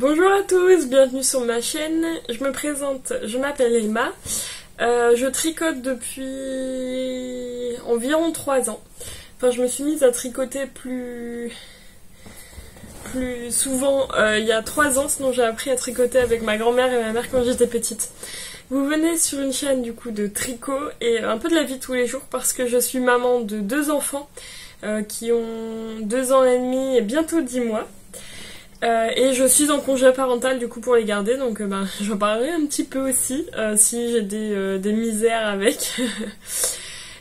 Bonjour à tous, bienvenue sur ma chaîne. Je me présente, je m'appelle Emma. Je tricote depuis environ 3 ans. Enfin, je me suis mise à tricoter plus souvent il y a 3 ans, sinon j'ai appris à tricoter avec ma grand-mère et ma mère quand j'étais petite. Vous venez sur une chaîne du coup de tricot et un peu de la vie de tous les jours parce que je suis maman de 2 enfants qui ont 2 ans et demi et bientôt 10 mois. Et je suis en congé parental du coup pour les garder, donc j'en parlerai un petit peu aussi si j'ai des misères avec.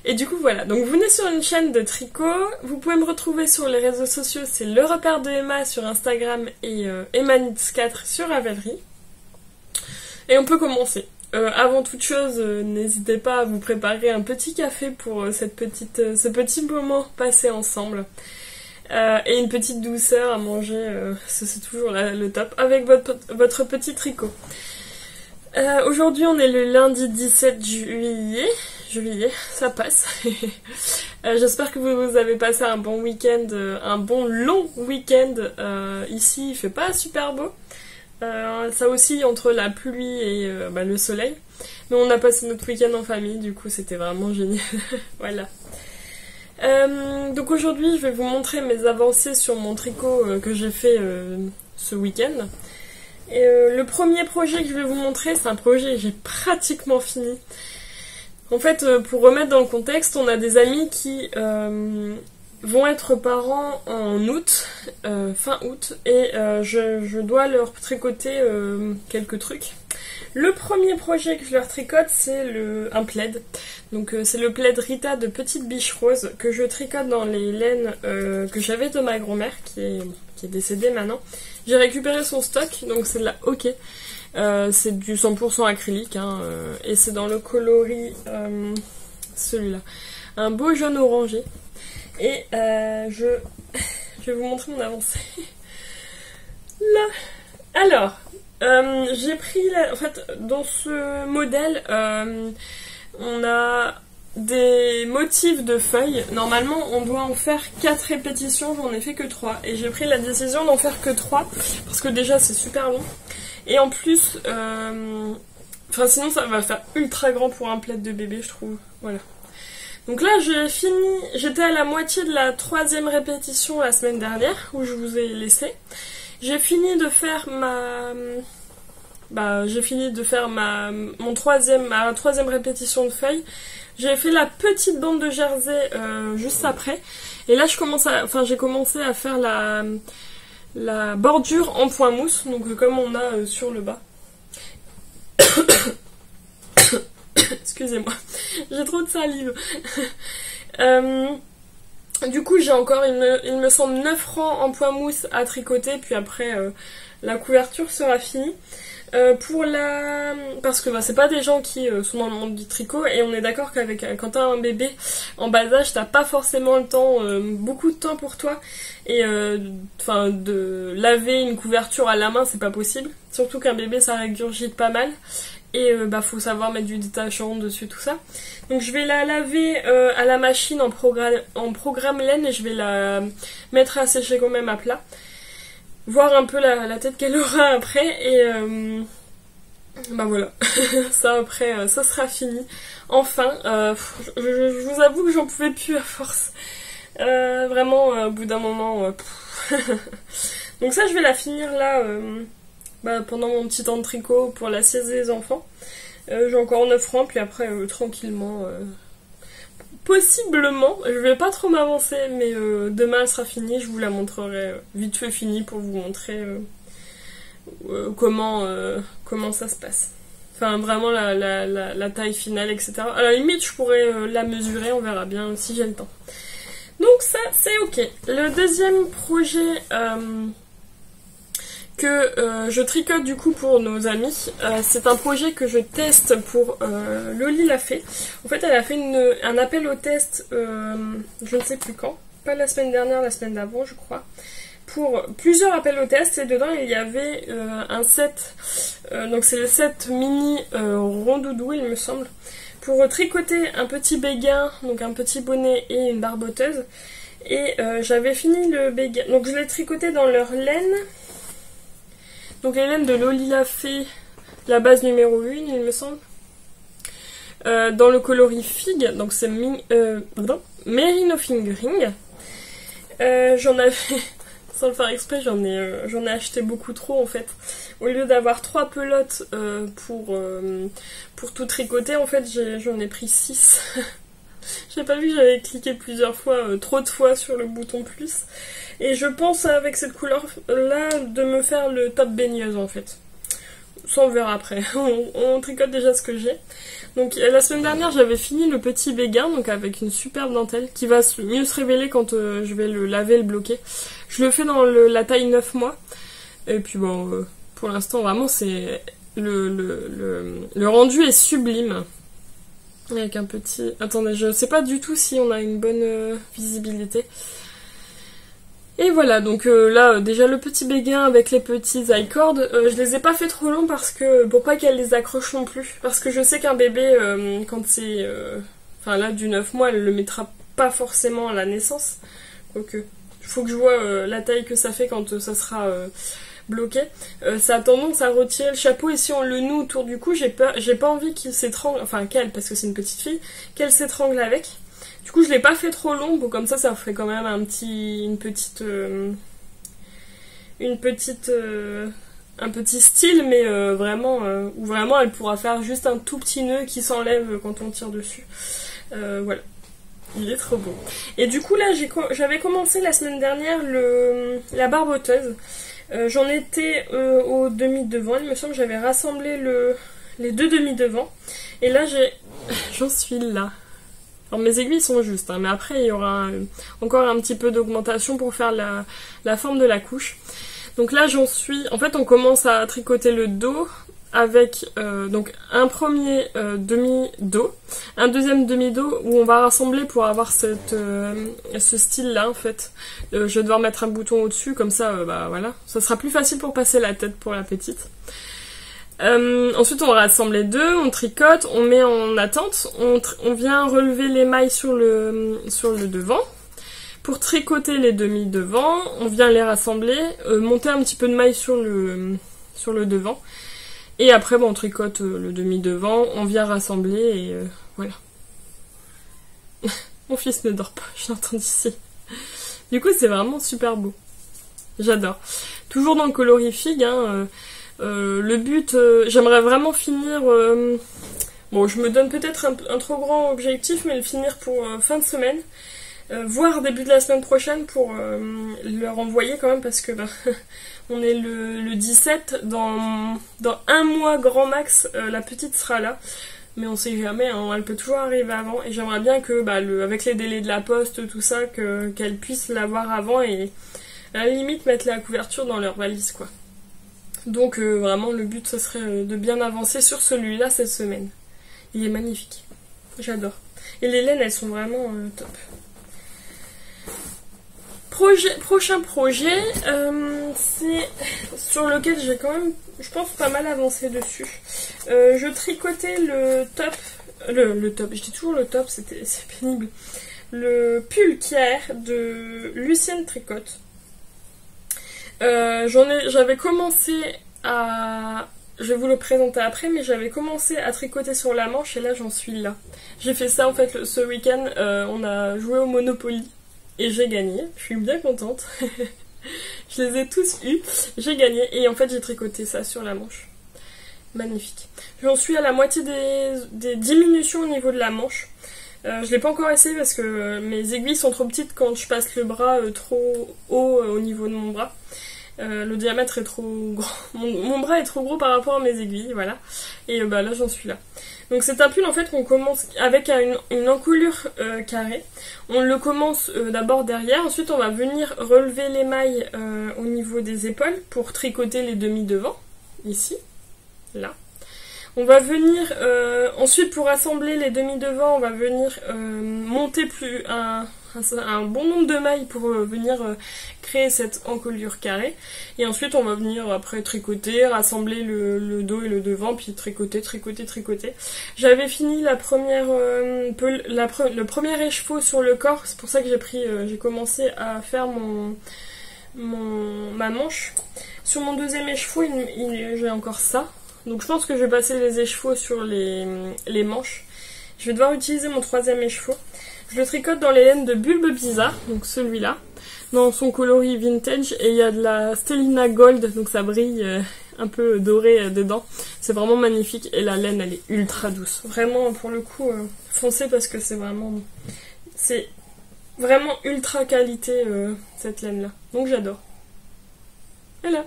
Et du coup voilà, donc vous venez sur une chaîne de tricot, vous pouvez me retrouver sur les réseaux sociaux, c'est le repère de Emma sur Instagram et Emma4 sur Ravelry. Et on peut commencer. Avant toute chose, n'hésitez pas à vous préparer un petit café pour ce petit moment passé ensemble. Et une petite douceur à manger, c'est toujours le top, avec votre petit tricot. Aujourd'hui on est le lundi 17 juillet, ça passe. J'espère que vous avez passé un bon week-end, un bon long week-end. Ici il fait pas super beau, ça oscille entre la pluie et le soleil. Mais on a passé notre week-end en famille, du coup c'était vraiment génial. Voilà. Donc aujourd'hui je vais vous montrer mes avancées sur mon tricot que j'ai fait ce week-end. Et le premier projet que je vais vous montrer, c'est un projet que j'ai pratiquement fini. En fait, pour remettre dans le contexte, on a des amis qui vont être parents en août, fin août, et je dois leur tricoter quelques trucs. Le premier projet que je leur tricote, c'est un plaid. Donc c'est le plaid Rita de Petite Biche Rose que je tricote dans les laines que j'avais de ma grand-mère qui est décédée maintenant. J'ai récupéré son stock, donc c'est de la OK. C'est du 100% acrylique et c'est dans le coloris celui-là. Un beau jaune orangé. Et je vais vous montrer mon avancée. Là. Alors, j'ai pris en fait dans ce modèle on a des motifs de feuilles. Normalement on doit en faire 4 répétitions, j'en ai fait que 3 et j'ai pris la décision d'en faire que 3 parce que déjà c'est super long et en plus sinon ça va faire ultra grand pour un plaid de bébé, je trouve. Voilà. Donc là j'étais à la moitié de la 3e répétition la semaine dernière où je vous ai laissé. J'ai fini de faire ma troisième répétition de feuilles. J'ai fait la petite bande de jersey juste après. Et là j'ai commencé à faire la bordure en point mousse, donc comme on a sur le bas. Excusez-moi, j'ai trop de salive. Du coup j'ai encore, il me semble, 9 rangs en point mousse à tricoter, puis après la couverture sera finie. Parce que c'est pas des gens qui sont dans le monde du tricot et on est d'accord qu'avec quand t'as un bébé en bas âge t'as pas forcément le temps, beaucoup de temps pour toi et de laver une couverture à la main c'est pas possible, surtout qu'un bébé ça régurgite pas mal et faut savoir mettre du détachant dessus, tout ça. Donc je vais la laver à la machine en programme laine et je vais la mettre à sécher quand même à plat, voir un peu la tête qu'elle aura après et voilà. Ça après ça sera fini enfin. Je vous avoue que j'en pouvais plus à force, vraiment au bout d'un moment donc ça je vais la finir là pendant mon petit temps de tricot pour la sieste des enfants. J'ai encore 9 rangs puis après tranquillement possiblement, je vais pas trop m'avancer, mais demain elle sera finie, je vous la montrerai vite fait finie pour vous montrer comment ça se passe. Enfin vraiment la taille finale, etc. À la limite je pourrais la mesurer, on verra bien si j'ai le temps. Donc ça c'est ok. Le deuxième projet que je tricote du coup pour nos amis, c'est un projet que je teste pour Loli l'a fait. En fait elle a fait un appel au test je ne sais plus quand, pas la semaine dernière, la semaine d'avant je crois, pour plusieurs appels au test et dedans il y avait un set, donc c'est le set mini rondoudou il me semble, pour tricoter un petit béguin, donc un petit bonnet et une barboteuse. Et j'avais fini le béguin, donc je l'ai tricoté dans leur laine. Donc les laines de Lolita Fée, la base numéro 1 il me semble. Dans le coloris Figue, donc c'est Merino Fingering. J'en avais, sans le faire exprès, j'en ai acheté beaucoup trop en fait. Au lieu d'avoir 3 pelotes pour tout tricoter, en fait j'en ai pris 6. J'ai pas vu que j'avais cliqué plusieurs fois, trop de fois sur le bouton plus. Et je pense avec cette couleur là de me faire le top baigneuse en fait. Ça on verra après, on tricote déjà ce que j'ai. Donc la semaine dernière j'avais fini le petit béguin, donc avec une superbe dentelle qui va mieux se révéler quand je vais le laver et le bloquer. Je le fais dans la taille 9 mois. Et puis bon, pour l'instant vraiment c'est le rendu est sublime. Avec un petit... Attendez, je sais pas du tout si on a une bonne visibilité. Et voilà, donc là, déjà le petit béguin avec les petits i-cords, je les ai pas fait trop longs parce que pour pas qu'elle les accroche non plus. Parce que je sais qu'un bébé, quand c'est... Enfin là, du 9 mois, elle le mettra pas forcément à la naissance. Donc il faut que je vois la taille que ça fait quand ça sera bloqué. Ça a tendance à retirer le chapeau et si on le noue autour du cou, j'ai pas envie qu'il s'étrangle, enfin qu'elle, parce que c'est une petite fille, qu'elle s'étrangle avec. Du coup, je l'ai pas fait trop long, bon, comme ça ferait quand même un petit style, mais où vraiment elle pourra faire juste un tout petit nœud qui s'enlève quand on tire dessus. Voilà. Il est trop beau. Et du coup, là, j'avais commencé la semaine dernière la barboteuse. J'en étais au demi-devant, il me semble que j'avais rassemblé les 2 demi-devants. Et là, j'en suis là. Alors mes aiguilles sont justes, hein, mais après il y aura encore un petit peu d'augmentation pour faire la forme de la couche. Donc là j'en suis... En fait on commence à tricoter le dos avec donc un premier demi-dos, un deuxième demi-dos où on va rassembler pour avoir ce style là en fait. Je vais devoir mettre un bouton au dessus comme ça, bah voilà, ça sera plus facile pour passer la tête pour la petite. Ensuite on va rassembler 2, on tricote, on met en attente, on vient relever les mailles sur le devant. Pour tricoter les demi devant, on vient les rassembler, monter un petit peu de mailles sur le devant. Et après bon, on tricote le demi devant, on vient rassembler et voilà. Mon fils ne dort pas, je l'entends d'ici. Du coup c'est vraiment super beau. J'adore. Toujours dans le coloris Figue, hein, le but, j'aimerais vraiment finir... bon, je me donne peut-être un trop grand objectif, mais le finir pour fin de semaine. Voire début de la semaine prochaine pour leur envoyer quand même, parce que on est le 17, dans un mois grand max, la petite sera là. Mais on sait jamais, hein, elle peut toujours arriver avant. Et j'aimerais bien que, avec les délais de la poste, tout ça, qu'elle puisse l'avoir avant et à la limite mettre la couverture dans leur valise, quoi. Donc vraiment le but ce serait de bien avancer sur celui-là cette semaine. Il est magnifique, j'adore. Et les laines elles sont vraiment top. Prochain projet, c'est sur lequel j'ai quand même, je pense, pas mal avancé dessus. Je tricotais le top, je dis toujours le top, c'est pénible. Le pull Kier de Lucienne Tricote. J'avais commencé à... Je vais vous le présenter après, mais j'avais commencé à tricoter sur la manche et là j'en suis là. J'ai fait ça en fait ce week-end, on a joué au Monopoly et j'ai gagné, je suis bien contente. Je les ai tous eus, j'ai gagné et en fait j'ai tricoté ça sur la manche. Magnifique. J'en suis à la moitié des diminutions au niveau de la manche. Je l'ai pas encore essayé parce que mes aiguilles sont trop petites quand je passe le bras trop haut au niveau de mon bras. Le diamètre est trop grand. Mon bras est trop gros par rapport à mes aiguilles, voilà. Et là j'en suis là. Donc c'est un pull en fait qu'on commence avec une encolure carrée. On le commence d'abord derrière, ensuite on va venir relever les mailles au niveau des épaules pour tricoter les demi devant, ici, là. On va venir, ensuite pour assembler les demi devant, on va venir monter un bon nombre de mailles pour venir créer cette encolure carrée. Et ensuite on va venir après tricoter, rassembler le dos et le devant, puis tricoter. J'avais fini le premier écheveau sur le corps, c'est pour ça que j'ai commencé à faire ma manche. Sur mon deuxième écheveau, j'ai encore ça. Donc je pense que je vais passer les écheveaux sur les manches. Je vais devoir utiliser mon troisième écheveau. Je le tricote dans les laines de Bulbe Bizarre, donc celui-là, dans son coloris vintage, et il y a de la Stellina Gold, donc ça brille un peu doré dedans. C'est vraiment magnifique, et la laine elle est ultra douce. Vraiment, pour le coup, foncez parce que c'est vraiment ultra qualité cette laine-là. Donc j'adore. Voilà.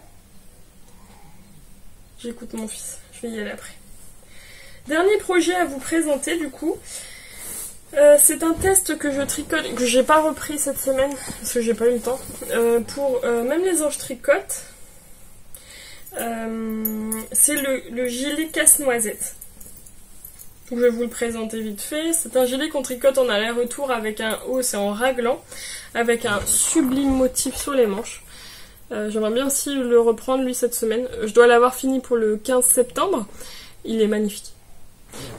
J'écoute mon fils, je vais y aller après. Dernier projet à vous présenter du coup. C'est un test que je tricote, que j'ai pas repris cette semaine, parce que j'ai pas eu le temps, pour Même les anges tricotent. C'est le gilet casse-noisette. Je vais vous le présenter vite fait. C'est un gilet qu'on tricote en aller-retour avec un haut, c'est en raglan, avec un sublime motif sur les manches. J'aimerais bien aussi le reprendre lui cette semaine. Je dois l'avoir fini pour le 15 septembre. Il est magnifique.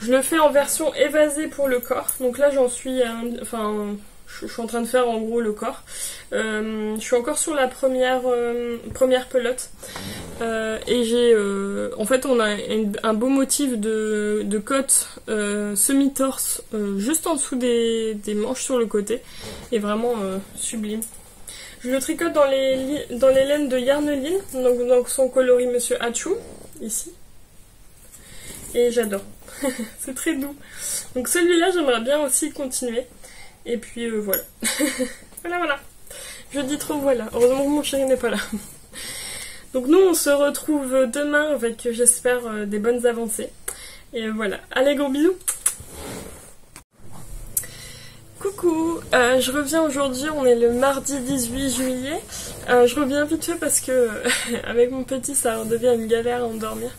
Je le fais en version évasée pour le corps. Donc là j'en suis... je suis en train de faire en gros le corps. Je suis encore sur la première pelote. Et j'ai... en fait on a un beau motif de cotte semi-torse juste en dessous des manches sur le côté. Et vraiment sublime. Je le tricote dans les laines de Yarneline, donc dans son coloris Monsieur Hachou, ici. Et j'adore. C'est très doux. Donc celui-là, j'aimerais bien aussi continuer. Et puis voilà. Voilà. Je dis trop voilà. Heureusement que mon chéri n'est pas là. Donc nous, on se retrouve demain avec, j'espère, des bonnes avancées. Et voilà. Allez, gros bisous. Coucou, je reviens aujourd'hui, on est le mardi 18 juillet. Je reviens vite fait parce que avec mon petit, ça redevient une galère à endormir.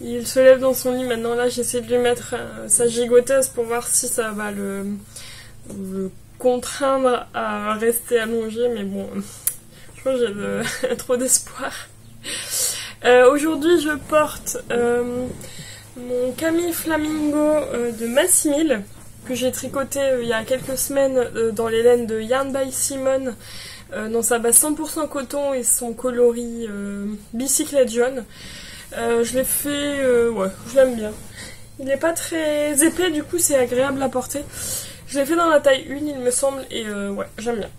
Il se lève dans son lit maintenant. Là, j'essaie de lui mettre sa gigoteuse pour voir si ça va le contraindre à rester allongé. Mais bon, je crois que j'ai trop d'espoir. Aujourd'hui, je porte mon Camille Flamingo de Massimil, que j'ai tricoté il y a quelques semaines dans les laines de Yarn by Simone, dans sa base 100% coton et son coloris bicyclette jaune. Je l'ai fait, ouais, je l'aime bien. Il n'est pas très épais, du coup c'est agréable à porter. Je l'ai fait dans la taille 1 il me semble, et ouais, j'aime bien.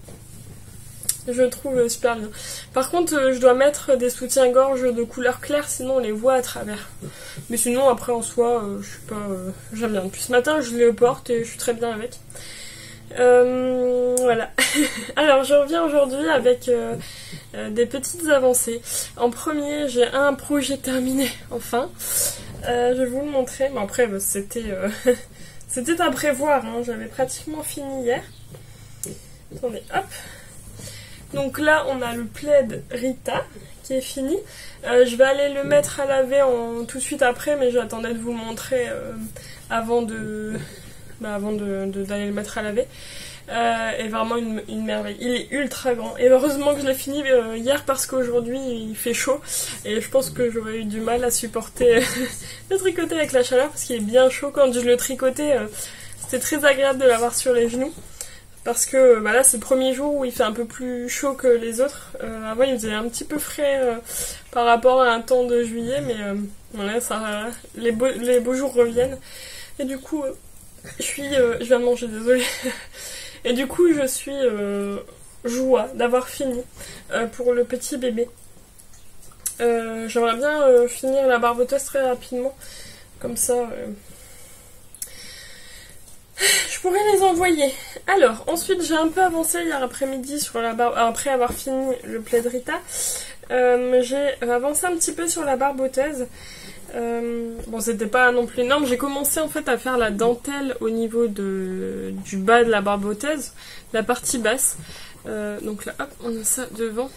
Je le trouve super bien. Par contre, je dois mettre des soutiens-gorge de couleur claire, sinon on les voit à travers. Mais sinon, après en soi, je suis pas... j'aime bien. Depuis ce matin, je les porte et je suis très bien avec. Voilà. Alors, je reviens aujourd'hui avec des petites avancées. En premier, j'ai un projet terminé, enfin. Je vais vous le montrer. Mais après, c'était c'était à prévoir. Hein. J'avais pratiquement fini hier. Attendez, hop. Donc là, on a le plaid Rita qui est fini. Je vais aller le mettre à laver tout de suite après, mais j'attendais de vous le montrer avant d'aller le mettre à laver. Et vraiment une merveille. Il est ultra grand. Et heureusement que je l'ai fini hier parce qu'aujourd'hui il fait chaud. Et je pense que j'aurais eu du mal à supporter le tricoter avec la chaleur parce qu'il est bien chaud. Quand je le tricotais, c'était très agréable de l'avoir sur les genoux. Parce que là c'est le premier jour où il fait un peu plus chaud que les autres. Avant il faisait un petit peu frais par rapport à un temps de juillet, mais voilà, les beaux jours reviennent. Et du coup, je viens de manger, désolée. Et du coup je suis joie d'avoir fini pour le petit bébé. J'aimerais bien finir la barboteuse très rapidement, comme ça... je pourrais les envoyer. Alors, ensuite j'ai un peu avancé hier après-midi sur la après avoir fini le plaid Rita. J'ai avancé un petit peu sur la barboteuse. Bon, c'était pas non plus énorme. J'ai commencé en fait à faire la dentelle au niveau du bas de la barboteuse, la partie basse. Donc là, hop, on a ça devant.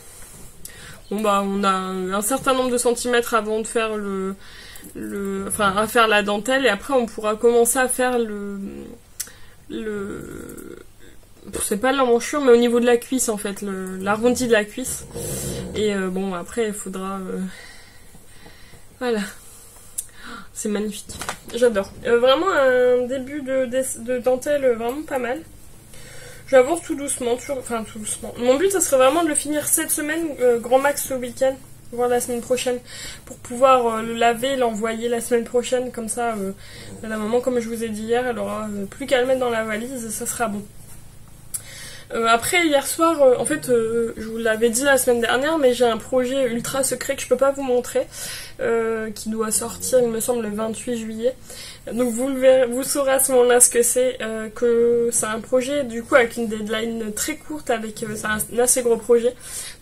Bon bah, on a un certain nombre de centimètres avant de faire à faire la dentelle, et après on pourra commencer à faire c'est pas l'emmanchure, mais au niveau de la cuisse en fait, l'arrondi de la cuisse. Et bon, après il faudra voilà, c'est magnifique, j'adore. Vraiment un début de dentelle vraiment pas mal. J'avance tout doucement, tout doucement. Mon but ça serait vraiment de le finir cette semaine, grand max le week-end, voir la semaine prochaine pour pouvoir le laver et l'envoyer la semaine prochaine. Comme ça, la maman, comme je vous ai dit hier, elle aura plus qu'à le mettre dans la valise et ça sera bon. Après, hier soir, en fait, je vous l'avais dit la semaine dernière, mais j'ai un projet ultra secret que je peux pas vous montrer, qui doit sortir, il me semble, le 28 juillet. Donc vous le verrez, vous saurez à ce moment-là ce que c'est un projet, du coup, avec une deadline très courte, c'est un assez gros projet.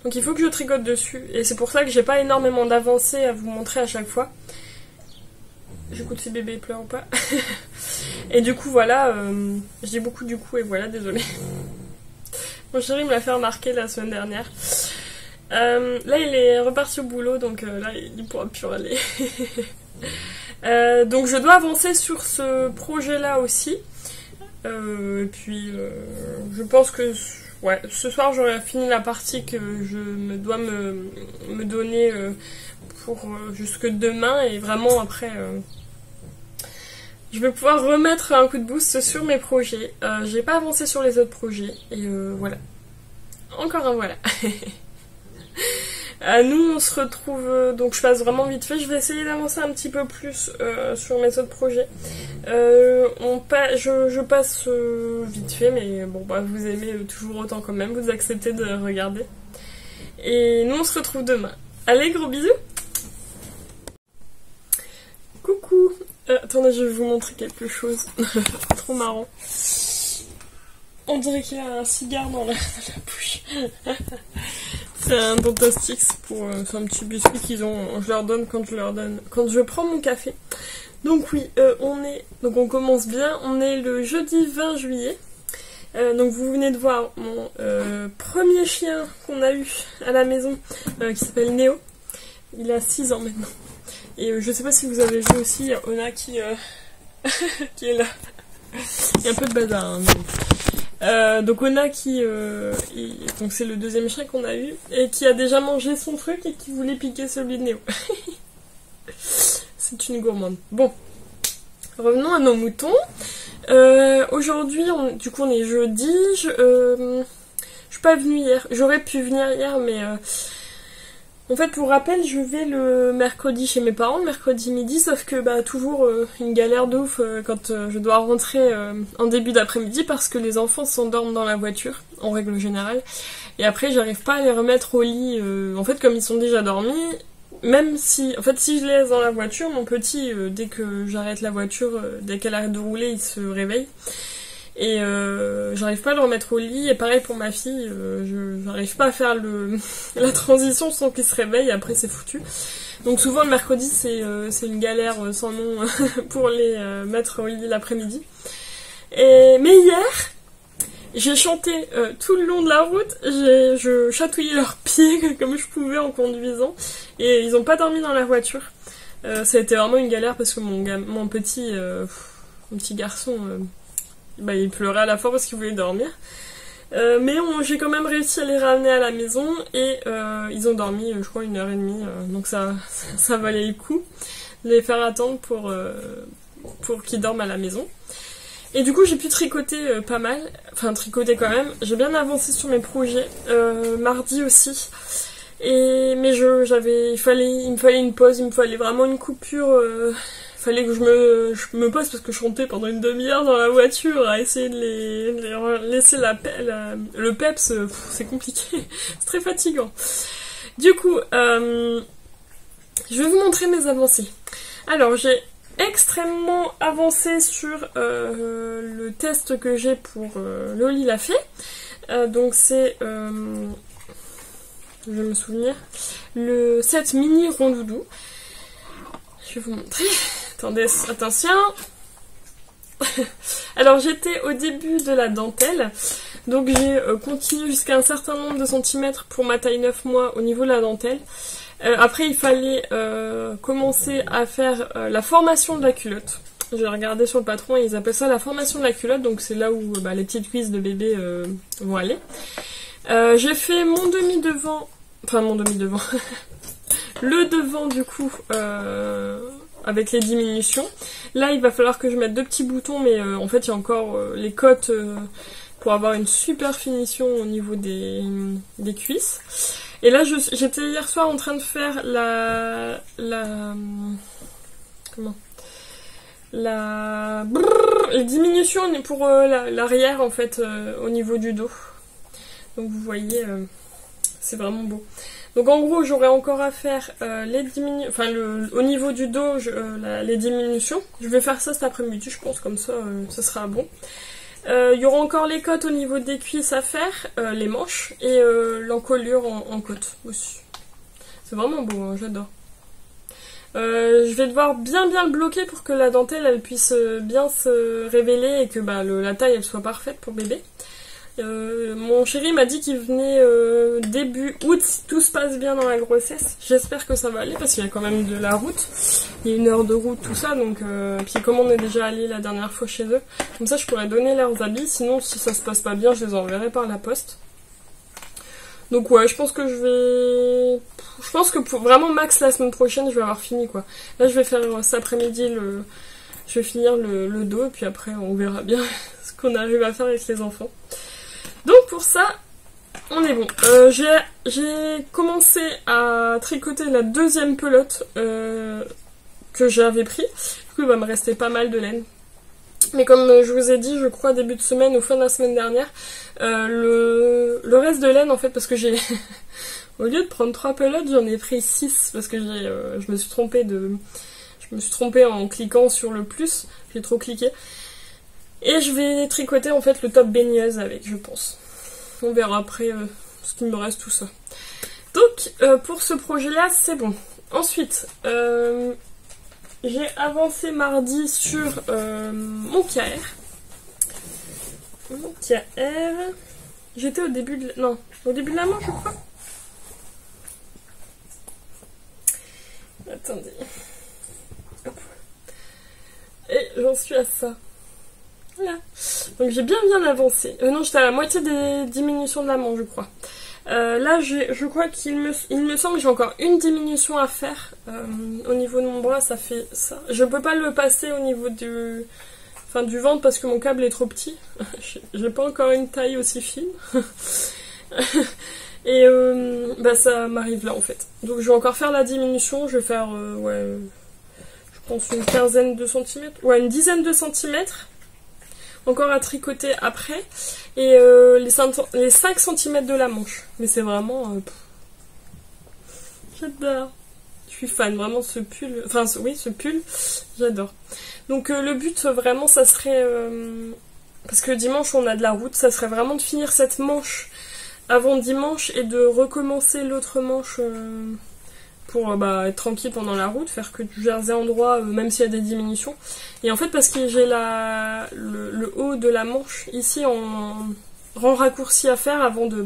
Donc il faut que je tricote dessus, et c'est pour ça que j'ai pas énormément d'avancées à vous montrer à chaque fois. J'écoute si bébé pleure ou pas. Et du coup, voilà, je dis beaucoup du coup, et voilà, désolée. Mon chéri me l'a fait remarquer la semaine dernière. Là, il est reparti au boulot, donc là, il pourra plus aller. Donc, je dois avancer sur ce projet-là aussi. Et puis, je pense que ouais, ce soir, j'aurai fini la partie que je me dois me donner pour jusque demain. Et vraiment, après... je vais pouvoir remettre un coup de boost sur mes projets. J'ai pas avancé sur les autres projets. Et voilà. Encore un voilà. Nous, on se retrouve... donc je passe vraiment vite fait. Je vais essayer d'avancer un petit peu plus sur mes autres projets. Je passe vite fait, mais bon, bah, vous aimez toujours autant quand même. Vous acceptez de regarder. Et nous, on se retrouve demain. Allez, gros bisous. Coucou. Attendez, je vais vous montrer quelque chose. Trop marrant. On dirait qu'il a un cigare dans la bouche. C'est un Dentastix c'est un petit biscuit qu'ils ont. Je leur donne quand je prends mon café. Donc oui, on commence bien. On est le jeudi 20 juillet. Donc vous venez de voir mon premier chien qu'on a eu à la maison, qui s'appelle Néo. Il a 6 ans maintenant. Et je sais pas si vous avez vu aussi, il y a Ona qui est là. Il y a un peu de bazar. Hein, donc Ona donc c'est le deuxième chien qu'on a eu et qui a déjà mangé son truc et qui voulait piquer celui de Néo. C'est une gourmande. Bon, revenons à nos moutons. Aujourd'hui, du coup on est jeudi. Je suis pas venue hier. J'aurais pu venir hier, mais en fait, pour rappel, je vais le mercredi chez mes parents, le mercredi midi, sauf que bah toujours une galère de ouf quand je dois rentrer en début d'après-midi parce que les enfants s'endorment dans la voiture, en règle générale. Et après, j'arrive pas à les remettre au lit. En fait, comme ils sont déjà dormis, même si... En fait, si je les laisse dans la voiture, mon petit, dès que j'arrête la voiture, dès qu'elle arrête de rouler, il se réveille. Et j'arrive pas à le remettre au lit, et pareil pour ma fille, j'arrive pas à faire la transition sans qu'il se réveille, après c'est foutu. Donc souvent le mercredi c'est une galère sans nom pour les mettre au lit l'après-midi. Mais hier, j'ai chanté tout le long de la route, je chatouillais leurs pieds comme je pouvais en conduisant, et ils ont pas dormi dans la voiture. Ça a été vraiment une galère parce que mon petit garçon... bah, il pleurait à la fois parce qu'il voulait dormir. Mais j'ai quand même réussi à les ramener à la maison et ils ont dormi, je crois, 1h30. Donc ça valait le coup de les faire attendre pour qu'ils dorment à la maison. Et du coup, j'ai pu tricoter pas mal. Enfin, tricoter quand même. J'ai bien avancé sur mes projets. Mardi aussi. Mais il me fallait une pause, il me fallait vraiment une coupure. Fallait que je me pose parce que je chantais pendant une demi-heure dans la voiture à essayer de les laisser le peps, c'est compliqué, c'est très fatigant. Du coup, je vais vous montrer mes avancées. Alors, j'ai extrêmement avancé sur le test que j'ai pour Loli l'a fait. Donc c'est, je vais me souvenir, le set mini rondoudou. Je vais vous montrer. Attendez, attention. Alors j'étais au début de la dentelle, donc j'ai continué jusqu'à un certain nombre de centimètres pour ma taille 9 mois au niveau de la dentelle. Après il fallait commencer à faire la formation de la culotte. J'ai regardé sur le patron et ils appellent ça la formation de la culotte, donc c'est là où les petites cuisses de bébé vont aller. J'ai fait mon demi-devant, le devant du coup avec les diminutions. Là il va falloir que je mette 2 petits boutons, mais en fait il y a encore les côtes pour avoir une super finition au niveau des cuisses. Et là, j'étais hier soir en train de faire comment les diminutions pour l'arrière en fait au niveau du dos. Donc vous voyez, c'est vraiment beau. Donc en gros, j'aurai encore à faire les diminutions, enfin au niveau du dos, les diminutions. Je vais faire ça cet après-midi, je pense, comme ça, ce sera bon. Il y aura encore les côtes au niveau des cuisses à faire, les manches, et l'encolure en côte aussi. C'est vraiment beau, hein, j'adore. Je vais devoir bien le bloquer pour que la dentelle elle puisse bien se révéler et que la taille elle soit parfaite pour bébé. Mon chéri m'a dit qu'il venait début août si tout se passe bien dans la grossesse. J'espère que ça va aller parce qu'il y a quand même de la route. Il y a 1 heure de route, tout ça. Donc, puis comme on est déjà allé la dernière fois chez eux, comme ça je pourrais donner leurs habits. Sinon, si ça se passe pas bien, je les enverrai par la poste. Donc ouais, je pense que pour vraiment max la semaine prochaine, je vais avoir fini quoi. Là, je vais faire cet après-midi je vais finir le dos et puis après on verra bien ce qu'on arrive à faire avec les enfants. Donc pour ça, on est bon. J'ai commencé à tricoter la 2e pelote que j'avais pris. Du coup, il va me rester pas mal de laine. Mais comme je vous ai dit, je crois début de semaine ou fin de la semaine dernière, le reste de laine en fait, parce que j'ai au lieu de prendre 3 pelotes, j'en ai pris 6 parce que je me suis trompée en cliquant sur le plus, j'ai trop cliqué. Et je vais tricoter en fait le top baigneuse avec, je pense. On verra après ce qu'il me reste tout ça. Donc pour ce projet là c'est bon. Ensuite j'ai avancé mardi sur mon KR. Mon KR. J'étais au début de la manche je crois. Attendez. Hop. Et j'en suis à ça. Voilà. Donc j'ai bien avancé. Non, j'étais à la moitié des diminutions de la manche, je crois. Là, je crois qu'il me semble que j'ai encore une diminution à faire. Au niveau de mon bras, ça fait ça. Je peux pas le passer au niveau du ventre parce que mon câble est trop petit. J'ai pas encore une taille aussi fine. Et ça m'arrive là en fait. Donc je vais encore faire la diminution. Je vais faire, je pense une quinzaine de centimètres. Ouais, une dizaine de centimètres. Encore à tricoter après et les 5 cm de la manche, mais c'est vraiment j'adore, je suis fan vraiment de ce pull, ce pull j'adore. Donc le but vraiment ça serait parce que dimanche on a de la route, ça serait vraiment de finir cette manche avant dimanche et de recommencer l'autre manche pour être tranquille pendant la route, faire que du jersey en droit, même s'il y a des diminutions. Et en fait, parce que j'ai le haut de la manche ici en raccourci à faire avant de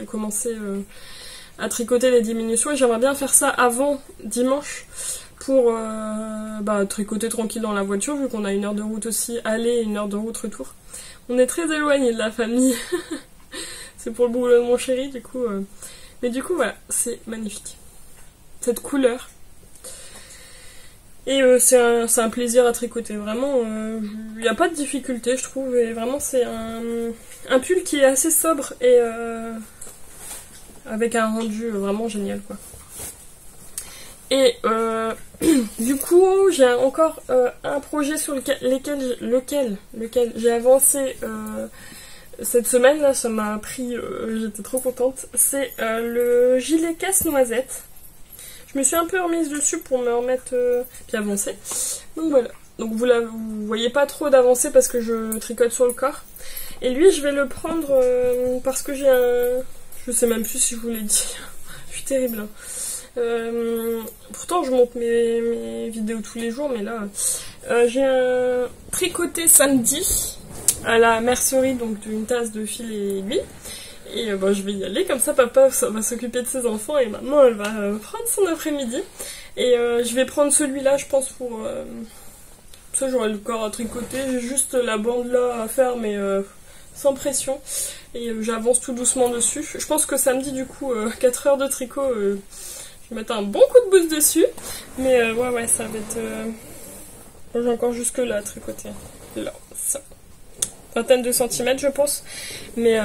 commencer à tricoter les diminutions. Et j'aimerais bien faire ça avant dimanche pour tricoter tranquille dans la voiture, vu qu'on a 1 heure de route aussi aller et 1 heure de route retour. On est très éloignés de la famille. C'est pour le boulot de mon chéri, du coup. Mais du coup, voilà, c'est magnifique. Cette couleur. Et c'est un plaisir à tricoter, vraiment, il n'y a pas de difficulté je trouve, et vraiment c'est un pull qui est assez sobre et avec un rendu vraiment génial quoi. Et du coup j'ai encore un projet sur lequel j'ai avancé cette semaine là, ça m'a pris, j'étais trop contente, c'est le gilet casse-noisette. Je me suis un peu remise dessus pour me remettre puis avancer. Donc voilà. Donc vous voyez pas trop d'avancer parce que je tricote sur le corps. Et lui je vais le prendre parce que j'ai un... Je sais même plus si je vous l'ai dit. Je suis terrible. Hein. Pourtant je monte mes vidéos tous les jours, mais là j'ai un tricoté samedi à la mercerie, donc d'une tasse de fil et aiguille. Et je vais y aller, comme ça papa va s'occuper de ses enfants et maman elle va prendre son après-midi. Et je vais prendre celui-là je pense pour... ça j'aurai le corps à tricoter, j'ai juste la bande là à faire mais sans pression. Et j'avance tout doucement dessus. Je pense que samedi du coup 4 heures de tricot, je vais mettre un bon coup de boost dessus. Mais ouais ça va être... j'ai encore jusque là à tricoter. Là, ça. Vingtaine de centimètres je pense. Mais...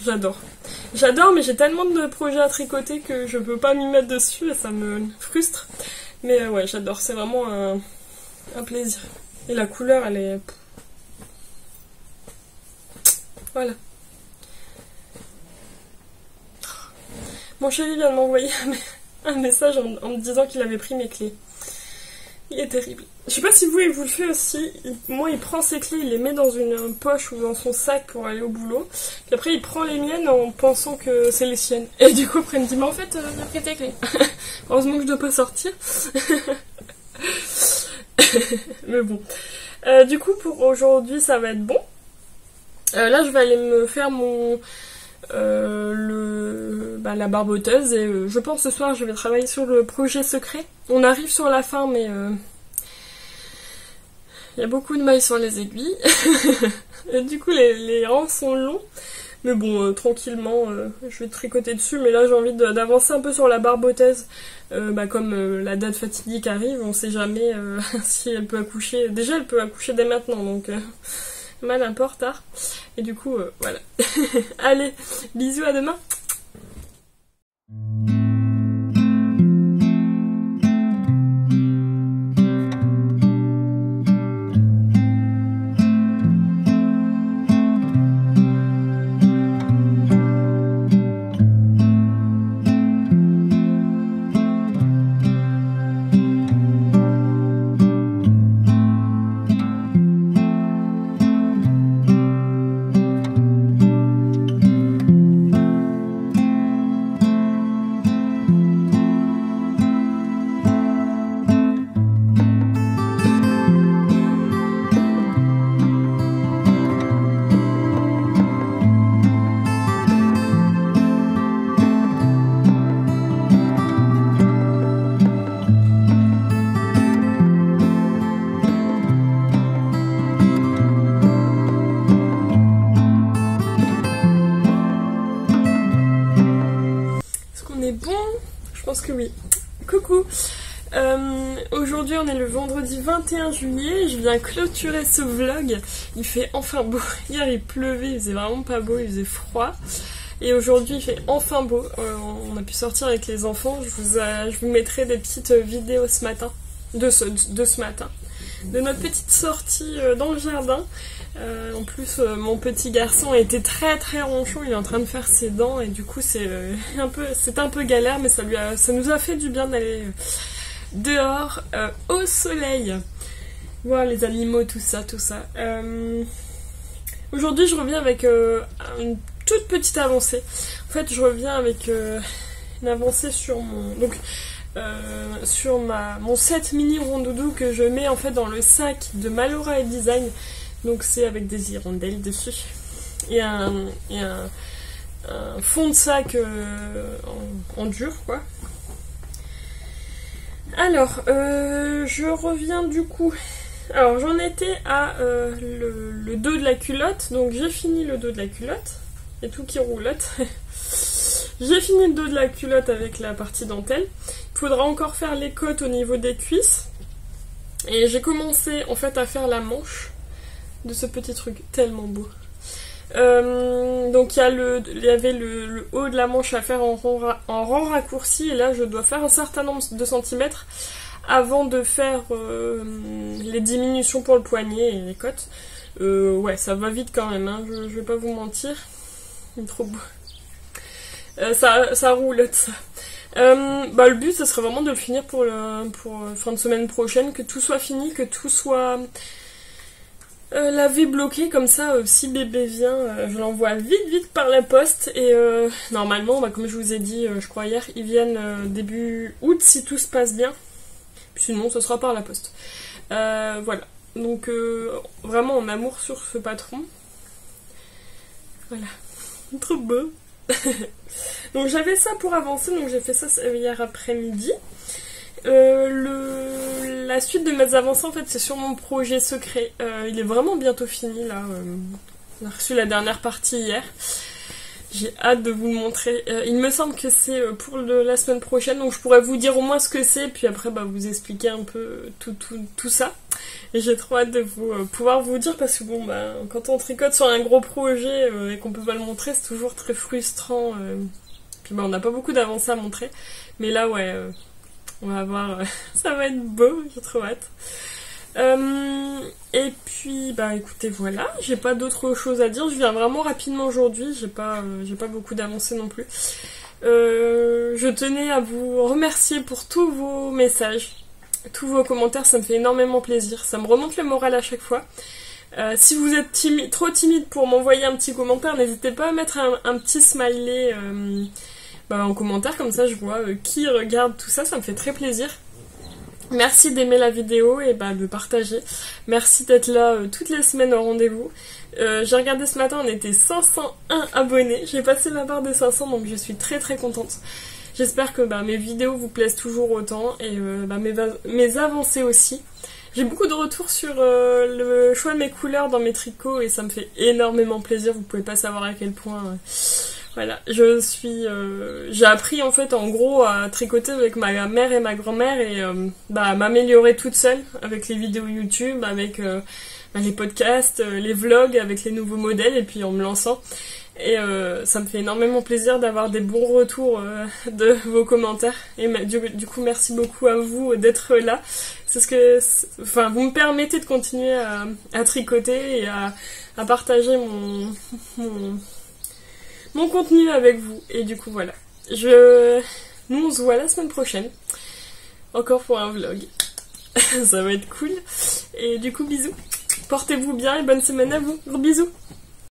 j'adore. J'adore, mais j'ai tellement de projets à tricoter que je peux pas m'y mettre dessus et ça me frustre. Mais ouais, j'adore, c'est vraiment un plaisir. Et la couleur, elle est... Voilà. Mon chéri vient de m'envoyer un message en me disant qu'il avait pris mes clés. Il est terrible. Je sais pas si vous, il vous le fait aussi. Moi, il prend ses clés, il les met dans une poche ou dans son sac pour aller au boulot. Puis après, il prend les miennes en pensant que c'est les siennes. Et du coup, après, il me dit, mais en fait, j'ai pris tes clés. Heureusement que je dois pas sortir. Mais bon. Du coup, pour aujourd'hui, ça va être bon. Là, je vais aller me faire la barboteuse et je pense ce soir je vais travailler sur le projet secret. On arrive sur la fin mais il y a beaucoup de mailles sur les aiguilles. Et du coup les rangs sont longs. Mais bon, tranquillement, je vais tricoter dessus. Mais là j'ai envie d'avancer un peu sur la barboteuse. Comme la date fatidique arrive, on sait jamais si elle peut accoucher. Déjà elle peut accoucher dès maintenant donc... mal un peu en retard. Et du coup, voilà. Allez, bisous, à demain. Bon, je pense que oui. Coucou. Aujourd'hui on est le vendredi 21 juillet, je viens clôturer ce vlog. Il fait enfin beau. Hier il pleuvait, il faisait vraiment pas beau, il faisait froid. Et aujourd'hui il fait enfin beau. On a pu sortir avec les enfants. Je vous mettrai des petites vidéos ce matin. De ce matin. De notre petite sortie dans le jardin. En plus mon petit garçon a été très très ronchon, il est en train de faire ses dents et du coup c'est un peu galère, mais ça nous a fait du bien d'aller dehors au soleil, voir les animaux, tout ça. Aujourd'hui je reviens avec une toute petite avancée. En fait je reviens avec une avancée sur mon set mini rondoudou que je mets en fait dans le sac de Malora et Design. Donc c'est avec des hirondelles dessus et un fond de sac en dur quoi. Alors je reviens du coup. Alors j'en étais à le dos de la culotte. Donc j'ai fini le dos de la culotte et tout qui roulotte. J'ai fini le dos de la culotte avec la partie dentelle. Il faudra encore faire les côtes au niveau des cuisses. Et j'ai commencé en fait à faire la manche de ce petit truc tellement beau. Donc il y avait le haut de la manche à faire en rang raccourci et là je dois faire un certain nombre de centimètres avant de faire les diminutions pour le poignet et les côtes. Ouais, ça va vite quand même, hein, je vais pas vous mentir. Il est trop beau. Ça roulotte ça. Le but ce serait vraiment de le finir pour fin de semaine prochaine, que tout soit fini, que tout soit lavé, bloqué, comme ça si bébé vient, je l'envoie vite par la poste et normalement comme je vous ai dit je crois hier, ils viennent début août si tout se passe bien, puis sinon ce sera par la poste. Voilà, donc vraiment en amour sur ce patron. Voilà, trop beau. Donc j'avais ça pour avancer, donc j'ai fait ça hier après-midi. La suite de mes avancées en fait c'est sur mon projet secret. Il est vraiment bientôt fini là. On a reçu la dernière partie hier. J'ai hâte de vous le montrer. Il me semble que c'est pour la semaine prochaine, donc je pourrais vous dire au moins ce que c'est, puis après vous expliquer un peu tout ça. Et j'ai trop hâte de pouvoir vous dire, parce que bon, bah, quand on tricote sur un gros projet et qu'on peut pas le montrer, c'est toujours très frustrant. Puis bah, on n'a pas beaucoup d'avancées à montrer. Mais là, ouais, on va voir, ça va être beau, j'ai trop hâte. Et puis, bah écoutez, voilà, j'ai pas d'autre chose à dire. Je viens vraiment rapidement aujourd'hui, j'ai pas beaucoup d'avancées non plus. Je tenais à vous remercier pour tous vos messages, tous vos commentaires, ça me fait énormément plaisir, ça me remonte le moral à chaque fois. Si vous êtes trop timide pour m'envoyer un petit commentaire, n'hésitez pas à mettre un petit smiley en commentaire, comme ça je vois qui regarde tout ça, ça me fait très plaisir. Merci d'aimer la vidéo et de partager. Merci d'être là toutes les semaines au rendez-vous. J'ai regardé ce matin, on était 501 abonnés. J'ai passé la barre des 500, donc je suis très très contente. J'espère que mes vidéos vous plaisent toujours autant et mes avancées aussi. J'ai beaucoup de retours sur le choix de mes couleurs dans mes tricots et ça me fait énormément plaisir. Vous pouvez pas savoir à quel point... Voilà, j'ai appris en fait en gros à tricoter avec ma mère et ma grand-mère et à m'améliorer toute seule avec les vidéos YouTube, avec les podcasts, les vlogs, avec les nouveaux modèles et puis en me lançant. Et ça me fait énormément plaisir d'avoir des bons retours de vos commentaires. Et du coup, merci beaucoup à vous d'être là. Vous me permettez de continuer à tricoter et à partager mon contenu avec vous. Et du coup, voilà. Nous, on se voit la semaine prochaine. Encore pour un vlog. Ça va être cool. Et du coup, bisous. Portez-vous bien et bonne semaine à vous. Gros bisous.